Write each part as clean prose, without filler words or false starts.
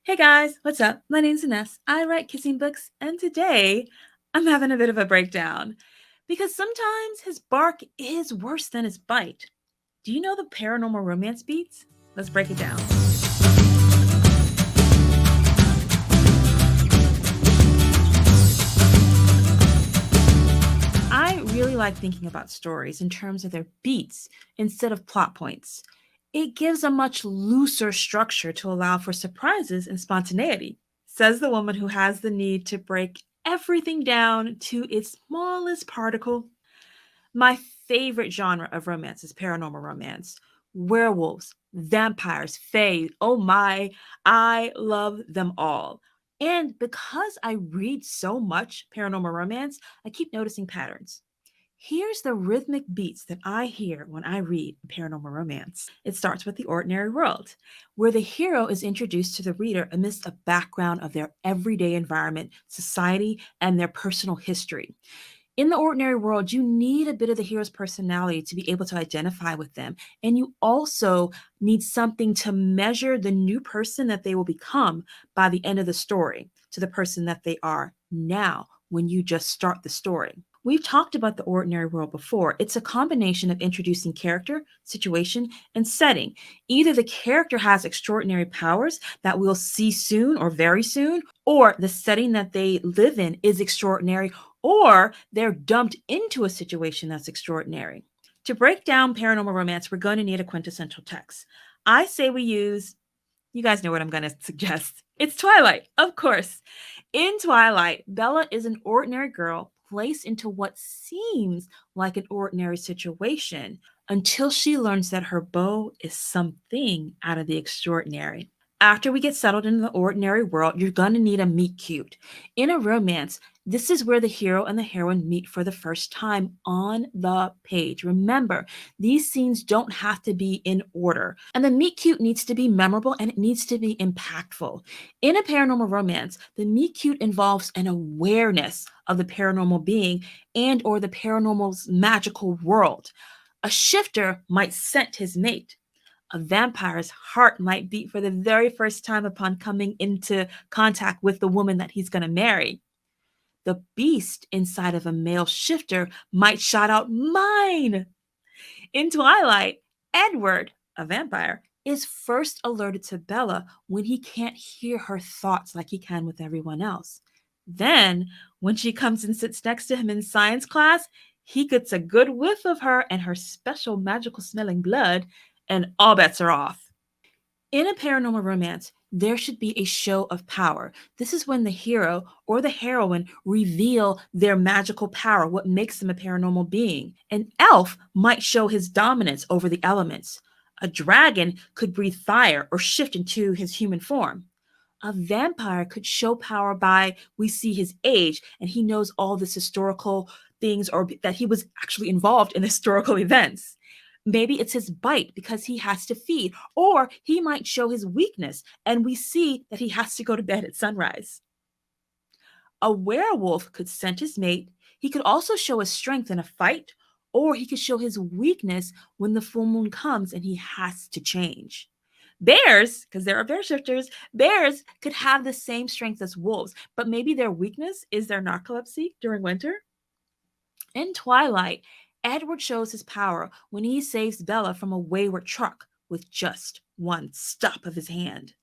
Hey guys, what's up? My name's Ines. I write kissing books, and today I'm having a bit of a breakdown because sometimes his bark is worse than his bite. Do you know the paranormal romance beats? Let's break it down. I really like thinking about stories in terms of their beats instead of plot points. It gives a much looser structure to allow for surprises and spontaneity, says the woman who has the need to break everything down to its smallest particle. My favorite genre of romance is paranormal romance. Werewolves, vampires, fae. Oh my, I love them all. And because I read so much paranormal romance, I keep noticing patterns. Here's the rhythmic beats that I hear when I read paranormal romance. It starts with the ordinary world, where the hero is introduced to the reader amidst a background of their everyday environment, society, and their personal history. In the ordinary world, you need a bit of the hero's personality to be able to identify with them. And you also need something to measure the new person that they will become by the end of the story to the person that they are now when you just start the story. We've talked about the ordinary world before. It's a combination of introducing character, situation, and setting. Either the character has extraordinary powers that we'll see soon or very soon, or the setting that they live in is extraordinary, or they're dumped into a situation that's extraordinary. To break down paranormal romance, we're going to need a quintessential text. I say we use, you guys know what I'm going to suggest. It's Twilight, of course. In Twilight, Bella is an ordinary girl placed into what seems like an ordinary situation until she learns that her beau is something out of the extraordinary. After we get settled in the ordinary world, you're going to need a meet cute. In a romance, this is where the hero and the heroine meet for the first time on the page. Remember, these scenes don't have to be in order, and the meet cute needs to be memorable and it needs to be impactful. In a paranormal romance, the meet cute involves an awareness of the paranormal being and or the paranormal's magical world. A shifter might scent his mate. A vampire's heart might beat for the very first time upon coming into contact with the woman that he's going to marry. The beast inside of a male shifter might shout out, "Mine!" In Twilight, Edward, a vampire, is first alerted to Bella when he can't hear her thoughts like he can with everyone else. Then, when she comes and sits next to him in science class, he gets a good whiff of her and her special magical smelling blood, and all bets are off. In a paranormal romance, there should be a show of power. This is when the hero or the heroine reveal their magical power, what makes them a paranormal being. An elf might show his dominance over the elements. A dragon could breathe fire or shift into his human form. A vampire could show power by we see his age and he knows all this historical things or that he was actually involved in historical events. Maybe it's his bite because he has to feed, or he might show his weakness and we see that he has to go to bed at sunrise. A werewolf could scent his mate. He could also show his strength in a fight, or he could show his weakness when the full moon comes and he has to change. Bears, because there are bear shifters, bears could have the same strength as wolves, but maybe their weakness is their narcolepsy during winter. In Twilight, Edward shows his power when he saves Bella from a wayward truck with just one stop of his hand.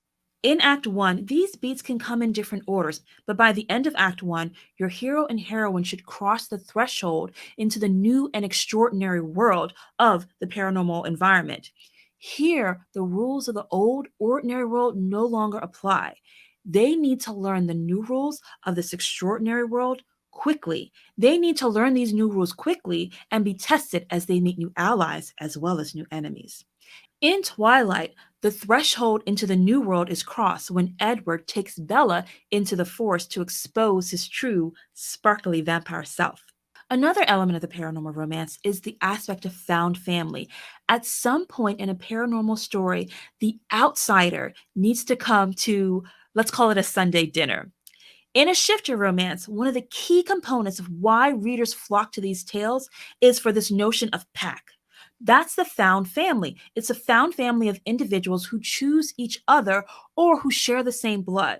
In Act 1, these beats can come in different orders, but by the end of Act 1, your hero and heroine should cross the threshold into the new and extraordinary world of the paranormal environment. Here, the rules of the old, ordinary world no longer apply. They need to learn the new rules of this extraordinary world quickly. They need to learn these new rules quickly and be tested as they meet new allies as well as new enemies. In Twilight, the threshold into the new world is crossed when Edward takes Bella into the forest to expose his true, sparkly vampire self. Another element of the paranormal romance is the aspect of found family. At some point in a paranormal story, the outsider needs to come to, let's call it a Sunday dinner. In a shifter romance, one of the key components of why readers flock to these tales is for this notion of pact. That's the found family. It's a found family of individuals who choose each other or who share the same blood.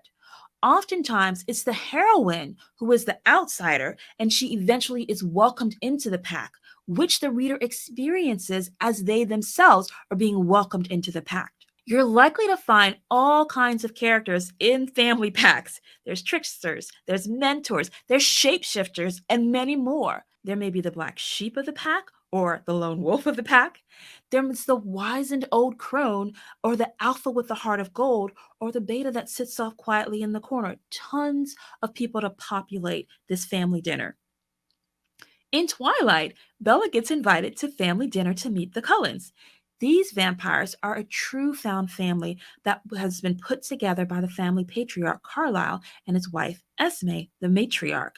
Oftentimes, it's the heroine who is the outsider, and she eventually is welcomed into the pack, which the reader experiences as they themselves are being welcomed into the pack. You're likely to find all kinds of characters in family packs. There's tricksters, there's mentors, there's shapeshifters, and many more. There may be the black sheep of the pack or the lone wolf of the pack. There's the wizened old crone or the alpha with the heart of gold or the beta that sits off quietly in the corner. Tons of people to populate this family dinner. In Twilight, Bella gets invited to family dinner to meet the Cullens. These vampires are a true found family that has been put together by the family patriarch Carlisle and his wife Esme, the matriarch.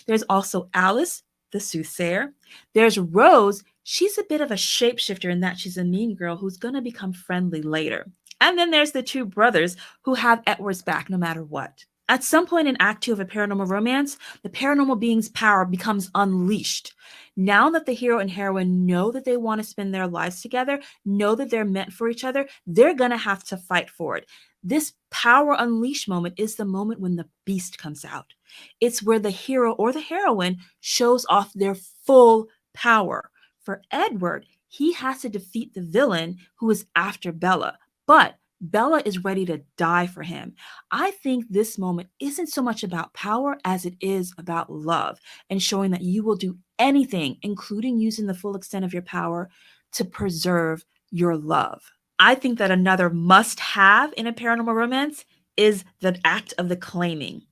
There's also Alice, the soothsayer. There's Rose. She's a bit of a shapeshifter in that she's a mean girl who's going to become friendly later. And then there's the two brothers who have Edward's back no matter what. At some point in Act 2 of A Paranormal Romance, the paranormal being's power becomes unleashed. Now that the hero and heroine know that they want to spend their lives together, know that they're meant for each other, they're going to have to fight for it. This power unleash moment is the moment when the beast comes out. It's where the hero or the heroine shows off their full power. For Edward, he has to defeat the villain who is after Bella, but Bella is ready to die for him. I think this moment isn't so much about power as it is about love and showing that you will do anything, including using the full extent of your power, to preserve your love. I think that another must have in a paranormal romance is the act of the claiming.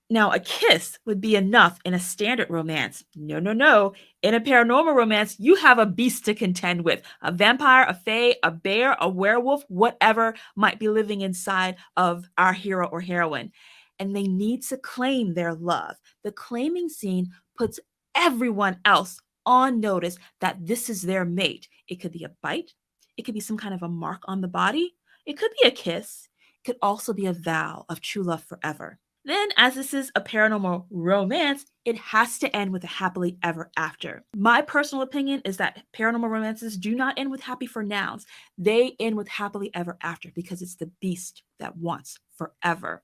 Now, a kiss would be enough in a standard romance. No, no, no. In a paranormal romance, you have a beast to contend with a vampire, a fae, a bear, a werewolf, whatever might be living inside of our hero or heroine. And they need to claim their love. The claiming scene puts everyone else on notice that this is their mate. It could be a bite, it could be some kind of a mark on the body, it could be a kiss, it could also be a vow of true love forever. Then, as this is a paranormal romance, it has to end with a happily ever after. My personal opinion is that paranormal romances do not end with happy for nows. They end with happily ever after because it's the beast that wants forever.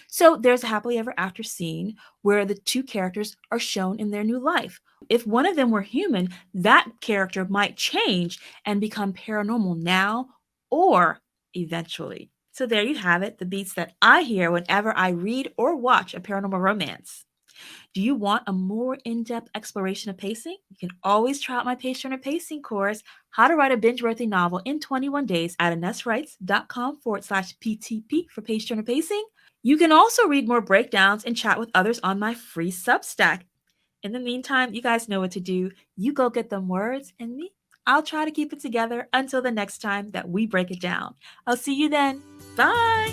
So there's a happily ever after scene where the two characters are shown in their new life. If one of them were human, that character might change and become paranormal now or eventually. So there you have it, the beats that I hear whenever I read or watch a paranormal romance. Do you want a more in-depth exploration of pacing? You can always try out my Page Turner Pacing course, How to Write a Binge-Worthy Novel in 21 Days at AnessWrites.com/PTP for Page Turner Pacing. You can also read more breakdowns and chat with others on my free Substack. In the meantime, you guys know what to do. You go get them words, and me, I'll try to keep it together until the next time that we break it down. I'll see you then. Bye!